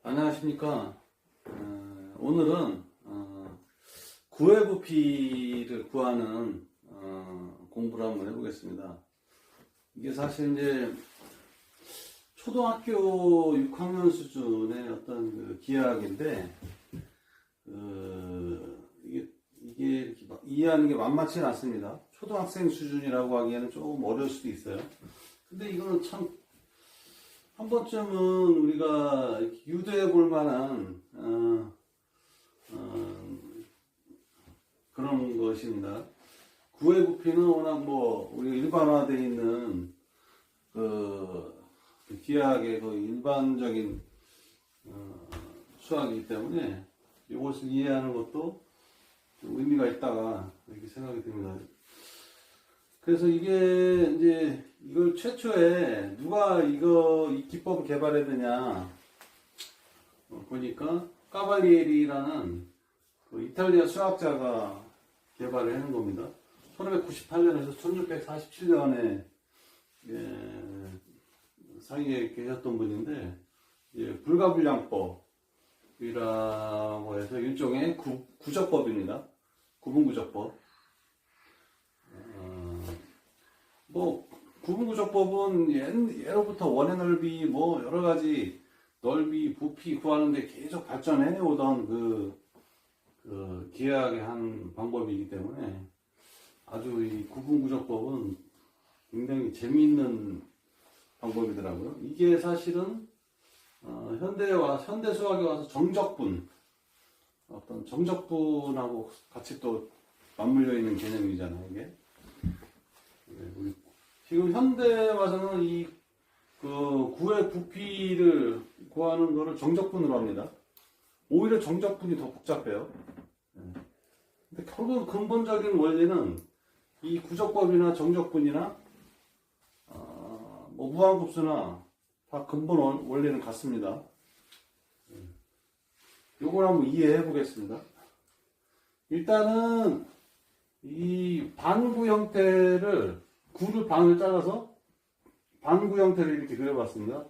안녕하십니까. 오늘은 구회 부피를 구하는 공부를 한번 해보겠습니다. 이게 사실 이제 초등학교 6학년 수준의 어떤 그 기하학인데 이게 이렇게 이해하는 게 만만치 않습니다. 초등학생 수준이라고 하기에는 조금 어려울 수도 있어요. 근데 이거는 참 한 번쯤은 우리가 유도해 볼 만한 그런 것입니다. 구회 부피는 워낙 우리가 일반화되어 있는 그 기하학의 그 일반적인 수학이기 때문에 이것을 이해하는 것도 좀 의미가 있다가 이렇게 생각이 듭니다. 그래서 이게 이제 이걸 최초에 누가 이 기법을 개발했느냐 보니까 까발리에리라는 그 이탈리아 수학자가 개발을 해낸 겁니다. 1598년에서 1647년에 사이에 계셨던 분인데 불가불량법이라고 해서 일종의 구적법입니다. 구분구적법. 구분구적법은 예로부터 원의 넓이 여러 가지 넓이, 부피 구하는데 계속 발전해 오던 그 기하학의 한 방법이기 때문에 아주 이 구분구적법은 굉장히 재미있는 방법이더라고요. 이게 사실은 현대 수학에 와서 어떤 정적분하고 같이 또 맞물려 있는 개념이잖아요, 이게. 지금 현대에 와서는 이 구의 부피를 구하는 거를 정적분으로 합니다. 오히려 정적분이 더 복잡해요. 근데 결국 근본적인 원리는 이 구적법이나 정적분이나 무한급수나 다 근본 원리는 같습니다. 요걸 한번 이해해 보겠습니다. 일단은 이 반구 형태를 구를 반을 잘라서 반구 형태를 이렇게 그려봤습니다.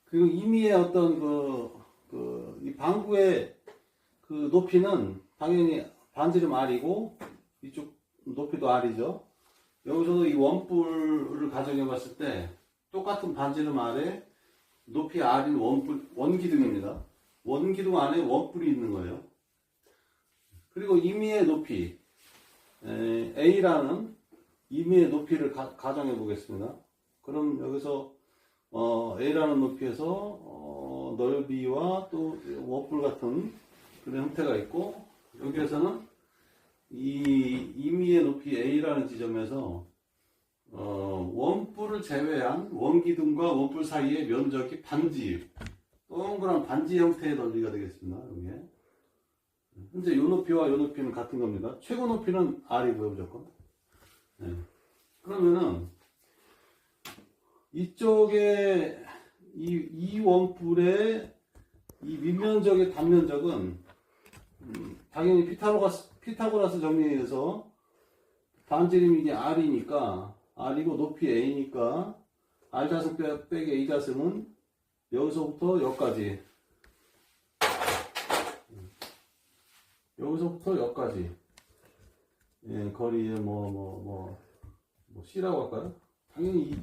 그리고 임의의 어떤 이 반구의 그 높이는 당연히 반지름 R이고 이쪽 높이도 R이죠. 여기서도 이 원뿔을 가정해 봤을 때 똑같은 반지름 R에 높이 R인 원기둥입니다. 원기둥 안에 원뿔이 있는 거예요. 그리고 임의의 높이 A라는 임의의 높이를 가정해 보겠습니다. 그럼 여기서 A라는 높이에서 넓이와 또 원뿔 같은 그런 형태가 있고, 여기에서는 이 임의의 높이 A라는 지점에서 원뿔을 제외한 원기둥과 원뿔 사이의 면적이 동그란 반지 형태의 넓이가 되겠습니다. 여기에. 현재 이 높이와 이 높이는 같은 겁니다. 최고 높이는 R이고요, 무조건. 그러면은 이쪽에 이 원뿔의 이 밑면적의 단면적은 당연히 피타고라스 정리에 의해서 반지름이 이게 R이니까 R이고 높이 A니까 R자승 빼기 A자승은 여기서부터 여기까지, 거리에 C라고 할까요? 당연히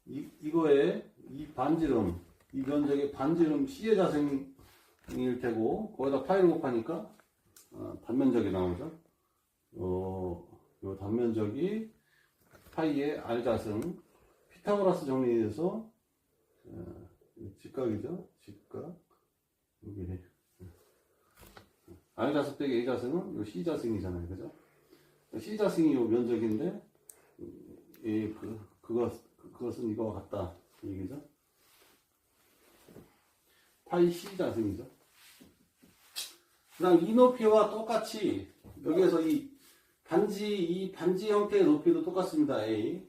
이거에 이 반지름, 이 면적의 반지름 C의 자승일 테고, 거기다 파이를 곱하니까 단면적이 나오죠. 요 단면적이 파이의 R자승, 피타고라스 정리에 의해서 직각이죠. 직각. 여기 R자승 빼기 A자승은 요 C자승이잖아요. 그죠? C자승이 요 면적인데, 그것은 이거와 같다. 이 얘기죠? 파이 C자승이죠. 그 다음 이 높이와 똑같이, 여기에서 이 반지 형태의 높이도 똑같습니다. A.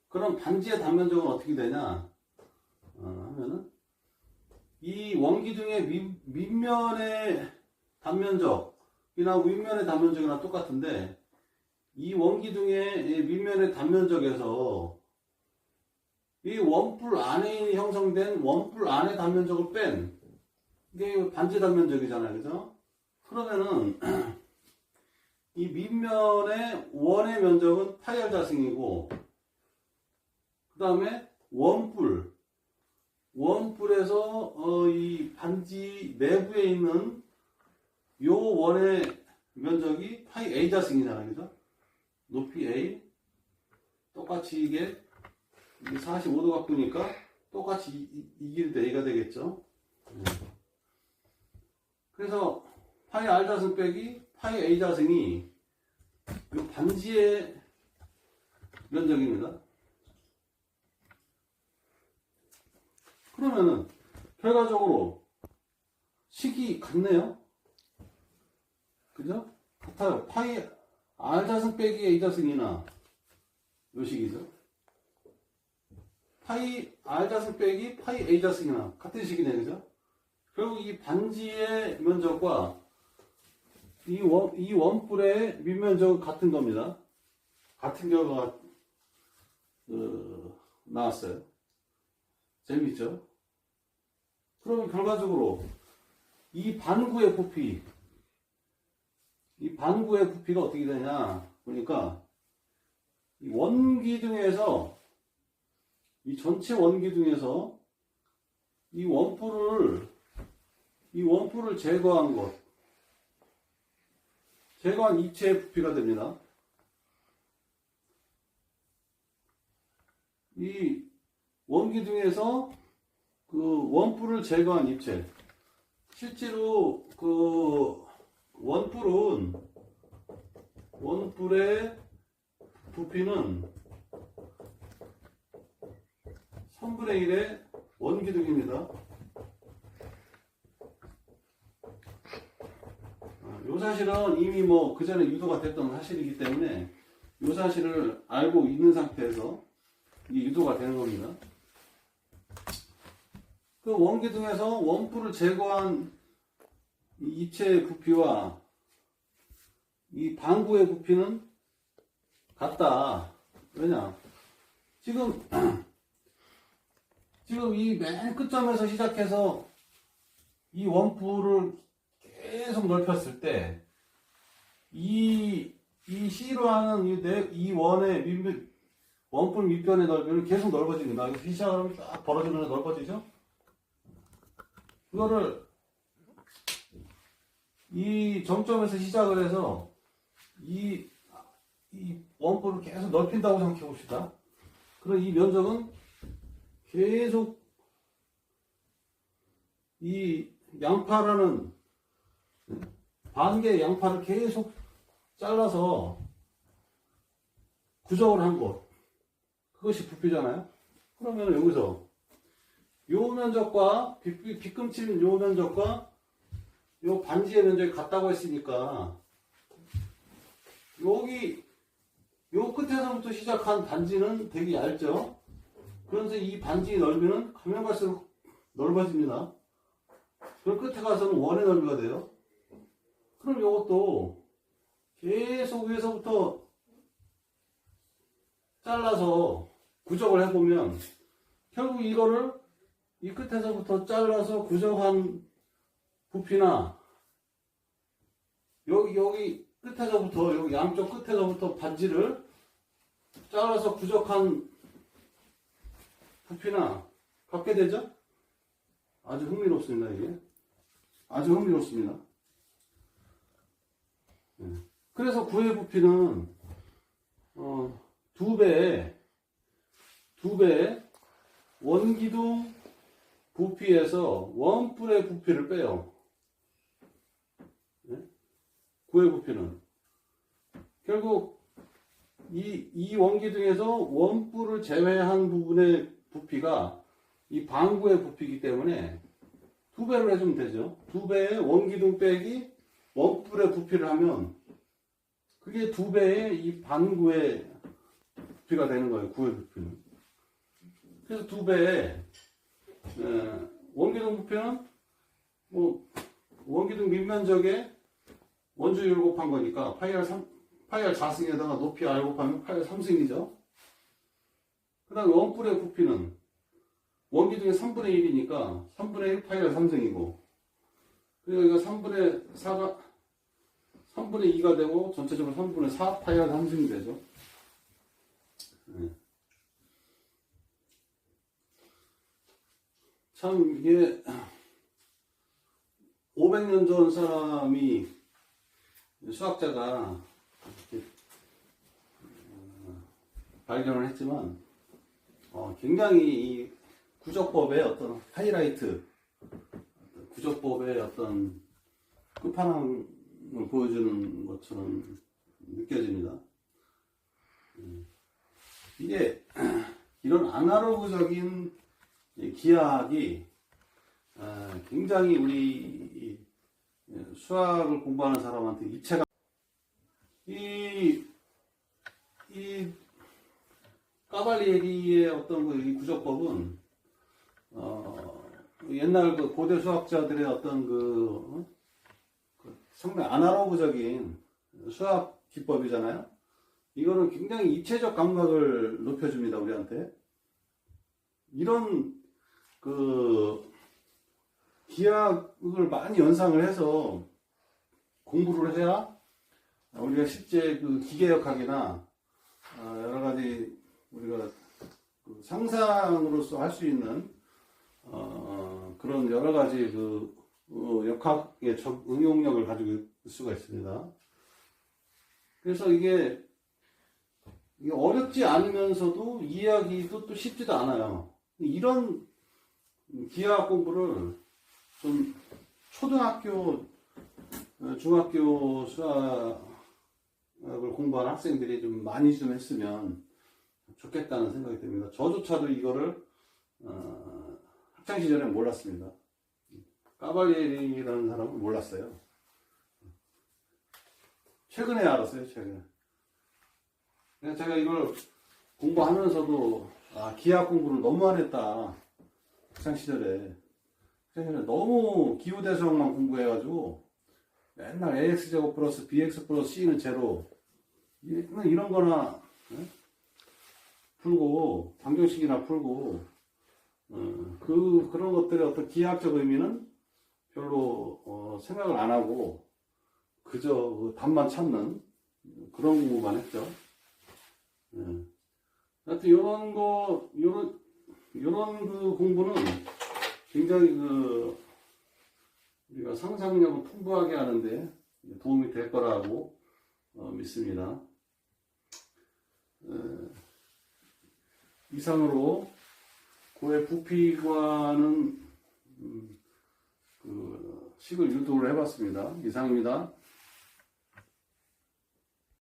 그럼 반지의 단면적은 어떻게 되냐? 하면은, 이 원기둥의 밑면의 단면적이나 윗면의 단면적이랑 똑같은데, 이 원기둥의 밑면의 단면적에서 이 원뿔 안에 형성된 원뿔 안에 단면적을 뺀 이게 반지 단면적이잖아요, 그죠? 그러면은 이 밑면의 원의 면적은 파이 r 자승이고, 그 다음에 원뿔에서 이 반지 내부에 있는 요 원의 면적이 파이 a 자승이잖아요, 그죠? 높이 a 똑같이 이게 45도 각도니까 똑같이 이 길이도 a가 되겠죠. 그래서 파이 r 자승 빼기 파이 a 자승이 이 반지의 면적입니다. 그러면은 결과적으로 식이 같네요. 그죠? 같아요. 파이 r 자승 빼기 a 자승이나 요 식이죠. 파이 r 자승 빼기 파이 a 자승이나 같은 식이네, 그죠? 결국 이 반지의 면적과 이 원뿔의 밑면적은 같은 겁니다. 같은 결과가 나왔어요. 재밌죠? 그러면 결과적으로 이 반구의 부피가 어떻게 되냐 보니까 이 원기둥에서 이 전체 원기둥에서 이 원뿔을 제거한 입체의 부피가 됩니다. 이 원기둥에서 그 원뿔을 제거한 입체. 실제로 그 원뿔의 부피는 3분의 1의 원기둥입니다. 이 사실은 이미 뭐 그 전에 유도가 됐던 사실이기 때문에 이 사실을 알고 있는 상태에서 이 유도가 되는 겁니다. 그 원기둥에서 원뿔을 제거한 이 입체의 부피와 이 방구의 부피는 같다. 왜냐? 지금 이 맨 끝점에서 시작해서 이 원뿔을 계속 넓혔을 때 이 C로 하는 이 원의 원뿔 밑변의 넓이는 계속 넓어집니다. 여기서 시작하면 딱 벌어지면서 넓어지죠? 이거를 이 정점에서 시작을 해서 이 원뿔을 계속 넓힌다고 생각해 봅시다. 그럼 이 면적은 계속 이 양파라는 반개의 양파를 계속 잘라서 구적을 한 것, 그것이 부피잖아요. 그러면 여기서 요 면적과 빗금칠 요 면적과 요 반지의 면적이 같다고 했으니까 여기 요 끝에서부터 시작한 반지는 되게 얇죠. 그래서 이 반지의 넓이는 가면 갈수록 넓어집니다. 그럼 끝에 가서는 원의 넓이가 돼요. 그럼 이것도 계속 위에서부터 잘라서 구적을 해보면 결국 이거를 이 끝에서부터 잘라서 구적한 부피나 여기 끝에서부터 여기 양쪽 끝에서부터 반지를 잘라서 구적한 부피나 같게 되죠? 아주 흥미롭습니다, 이게. 아주 흥미롭습니다. 그래서 구의 부피는 두 배의 원기둥 부피에서 원뿔의 부피를 빼요. 구의 부피는 결국 이 원기둥에서 원뿔을 제외한 부분의 부피가 이 방구의 부피이기 때문에 두 배로 해주면 되죠. 두 배의 원기둥 빼기 원뿔의 부피를 하면 그게 두 배의 이 반구의 부피가 되는 거예요. 구의 부피는. 그래서 두 배의 원기둥 부피는 뭐 원기둥 밑면적에 원주율 곱한 거니까 파이 R 4승에다가 높이 R 곱하면 파이 R 3승이죠. 그 다음에 원뿔의 부피는 원기 중에 3분의 1이니까 3분의 1 파이가 3승이고, 그리고 이거 3분의 2가 되고, 전체적으로 3분의 4 파이가 3승이 되죠. 네. 참, 이게, 500년 전 사람이, 수학자가, 이렇게, 발견을 했지만, 굉장히 이 구조법의 어떤 하이라이트, 구조법의 어떤 끝판왕을 보여주는 것처럼 느껴집니다. 이게 이런 아날로그적인 기하학이 굉장히 우리 수학을 공부하는 사람한테 입체가 이 까발리에리의 어떤 이 구조법은 옛날 그 고대 수학자들의 어떤 그 상당히 아날로그적인 수학 기법이잖아요. 이거는 굉장히 입체적 감각을 높여줍니다, 우리한테. 이런 그 기하학을 많이 연상을 해서 공부를 해야 우리가 실제 그 기계역학이나 여러 가지 우리가 그 상상으로서 할 수 있는 그런 여러 가지 그 역학의 응용력을 가지고 있을 수가 있습니다. 그래서 이게 어렵지 않으면서도 이해하기도 또 쉽지도 않아요. 이런 기하학 공부를 좀 초등학교, 중학교 수학을 공부하는 학생들이 좀 많이 좀 했으면 좋겠다는 생각이 듭니다. 저조차도 이거를 학창시절에 몰랐습니다. 까발리에리라는 사람은 몰랐어요. 최근에 알았어요, 최근에. 그래서 제가 이걸 공부하면서도 기하학 공부를 너무 안 했다. 학창시절에 너무 기후대성만 공부해가지고 맨날 AX제곱 플러스 BX 플러스 C는 제로 이런 거나 풀고 방정식이나 풀고 그런 것들의 어떤 기하학적 의미는 별로 생각을 안 하고 그저 그 답만 찾는 그런 공부만 했죠. 하여튼 요런 그 공부는 굉장히 그 우리가 상상력을 풍부하게 하는데 도움이 될 거라고 믿습니다. 이상으로 고의 부피과는 그 식을 유도를 해봤습니다. 이상입니다.